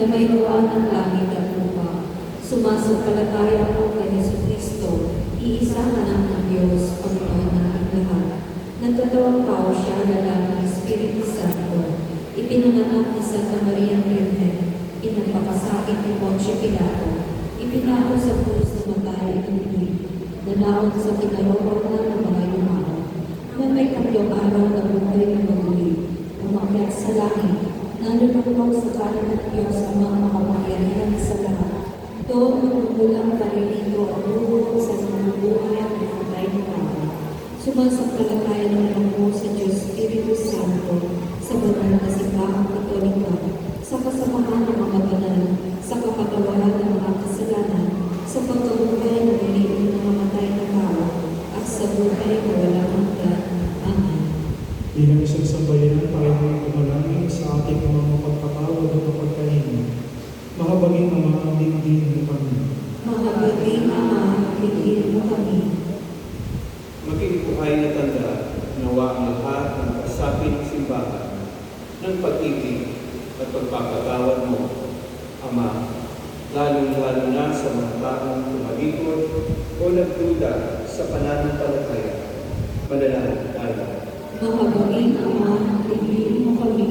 na may luha ng langit at lupa. Sumasampalataya ko kay Jesucristo, iisang anak ng Diyos, Panginoon ng lahat. Nagkatawang tao siya na ng Espiritu Santo. Ipinanganak ni Santa Maria Virgen. Inagpakasakit ni Poncio Pilato. Ipinako sa krus na matay at nanaon sa kinaroroonan ng mga yumao. Na may tatlong araw na buhay na maguli. Umakyat sa langit. Nalulungkot sa kanan ng Diyos ang mga makapangyarihan sa lahat. Doon magmumulang pariligo ang luho sa mga buhay at patay ng tao. Sumasampalataya naman po sa Diyos Espiritu Santo, sa banal na simbahang Katolika, sa kasamahan ng mga banal, sa kapatawaran ng mga kasalanan, sa pagkabuhay ng muli ng mamatay na tao, at sa buhay na walang hanggan. Amen. Bilang isang sambayanan, tayo ay tumalangin sa ating mga mapagpatawad at mapagkahinga. Mahabagin ang mga digdig mo kami. Mahabagin ang mga digdig mo kami. Maging buhay na tanda, nawa ang lahat ng kasapit simbahan ng pag-ibig at pagpapagawad mo, Ama, lalong-lalo na sa mga taong tumalikod o nagduda sa pananampalataya. Manalangin tayo. Mahabagin ang mga digdig mo kami.